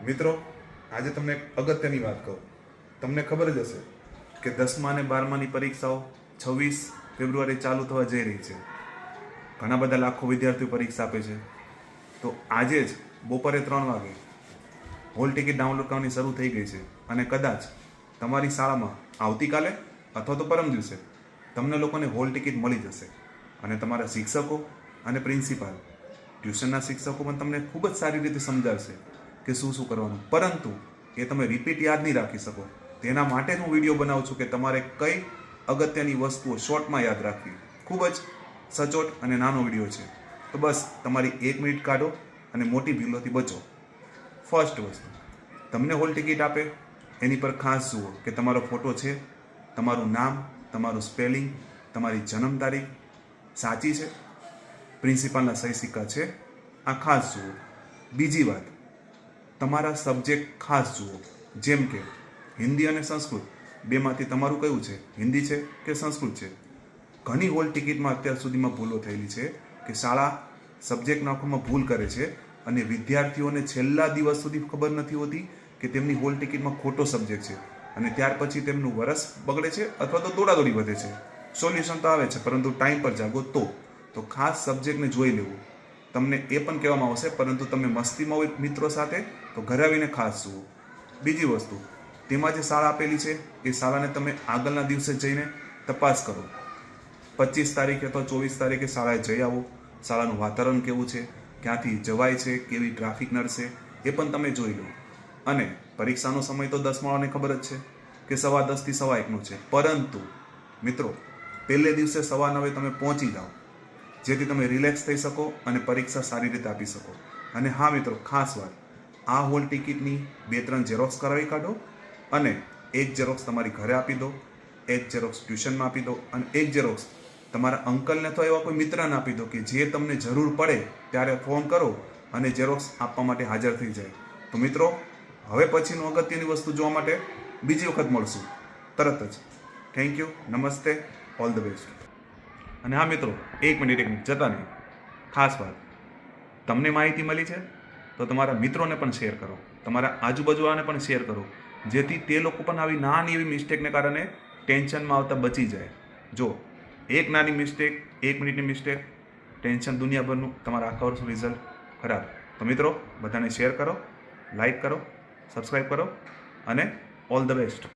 મિત્રો, આજે તમને એક અગત્યની વાત કહું. તમને ખબર જ હશે કે 10મા અને 12માની પરીક્ષાઓ 26 ફેબ્રુઆરી ચાલુ થવા જઈ રહી છે. ઘણા બધા લાખો વિદ્યાર્થીઓ પરીક્ષા આપે છે. તો આજે જ બપોરે 3 વાગે હોલ ટિકિટ ડાઉનલોડ કરવાની શરૂ થઈ ગઈ છે અને કદાચ તમારી શાળામાં આવતીકાલે અથવા તો પરમ દિવસે તમને લોકોને હોલ ટિકિટ મળી જશે અને તમારા શિક્ષકો અને પ્રિન્સિપાલ ટ્યુશનના શિક્ષકો પણ તમને ખૂબ જ સારી રીતે સમજાવશે કે શું શું કરવાનું. પરંતુ એ તમે રિપીટ યાદ નહીં રાખી શકો. તેના માટે હું વિડીયો બનાવું છું કે તમારે કઈ અગત્યની વસ્તુઓ શોર્ટમાં યાદ રાખવી. ખૂબ જ સચોટ અને નાનો વિડીયો છે. તો બસ તમારી 1 મિનિટ કાઢો અને મોટી ભૂલોથી બચો. ફર્સ્ટ વસ્તુ, તમને હોલ ટિકિટ આપે એની પર ખાસ જુઓ કે તમારો ફોટો છે, તમારું નામ, તમારું સ્પેલિંગ, તમારી જન્મ તારીખ સાચી છે, પ્રિન્સિપાલના સહી સિક્કા છે, આ ખાસ જુઓ. બીજી વાત, તમારા સબ્જેક્ટ ખાસ જુઓ. જેમ કે હિન્દી અને સંસ્કૃત બેમાંથી તમારું કયું છે, હિન્દી છે કે સંસ્કૃત છે. ઘણી હોલ ટિકિટમાં અત્યાર સુધીમાં ભૂલો થયેલી છે કે શાળા સબ્જેક્ટ નાખવામાં ભૂલ કરે છે અને વિદ્યાર્થીઓને છેલ્લા દિવસ સુધી ખબર નથી હોતી કે તેમની હોલ ટિકિટમાં ખોટો સબ્જેક્ટ છે અને ત્યાર પછી તેમનું વરસ બગડે છે અથવા તો દોડાદોડી વધે છે. સોલ્યુશન તો આવે છે પરંતુ ટાઈમ પર જાગો તો ખાસ સબ્જેક્ટને જોઈ લેવું. તમને એ પણ કહેવામાં આવશે પરંતુ તમે મસ્તીમાં હોય મિત્રો સાથે તો ઘરે આવીને ખાસ જુઓ. બીજી વસ્તુ, તેમાં જે શાળા આપેલી છે એ શાળાને તમે આગળના દિવસે જઈને તપાસ કરો. 25 તારીખે અથવા 24 તારીખે શાળાએ જઈ આવો. શાળાનું વાતાવરણ કેવું છે, ક્યાંથી જવાય છે, કેવી ટ્રાફિક નડશે એ પણ તમે જોઈ લો. અને પરીક્ષાનો સમય તો 10માને ખબર જ છે કે 10:15 થી 1:15 છે. પરંતુ મિત્રો, પહેલે દિવસે 9:15 તમે પહોંચી જાઓ જેથી તમે રિલેક્સ થઈ શકો અને પરીક્ષા સારી રીતે આપી શકો. અને હા મિત્રો, ખાસ વાત, આ હોલ ટિકિટની 2-3 ઝેરોક્સ કરાવી કાઢો અને એક ઝેરોક્સ તમારી ઘરે આપી દો, એક ઝેરોક્સ ટ્યુશનમાં આપી દો અને એક ઝેરોક્સ તમારા અંકલને અથવા એવા કોઈ મિત્રને આપી દો કે જે તમને જરૂર પડે ત્યારે ફોન કરો અને ઝેરોક્સ આપવા માટે હાજર થઈ જાય. તો મિત્રો, હવે પછીનું અગત્યની વસ્તુ જોવા માટે બીજી વખત મળશું તરત જ. થેન્ક યુ, નમસ્તે, ઓલ ધ બેસ્ટ. અને હા મિત્રો, એક મિનિટ જતા નહીં. ખાસ વાત, તમને માહિતી મળી છે તો તમારા મિત્રોને પણ શેર કરો, તમારા આજુબાજુવાળાને પણ શેર કરો જેથી તે લોકો પણ આવી નાની એવી મિસ્ટેકને કારણે ટેન્શનમાં આવતા બચી જાય. જો એક નાની મિસ્ટેક, 1 મિનિટની મિસ્ટેક, ટેન્શન દુનિયાભરનું, તમારા આખા વર્ષનું રિઝલ્ટ ખરાબ. તો મિત્રો, બધાને શેર કરો, લાઈક કરો, સબસ્ક્રાઈબ કરો અને ઓલ ધ બેસ્ટ.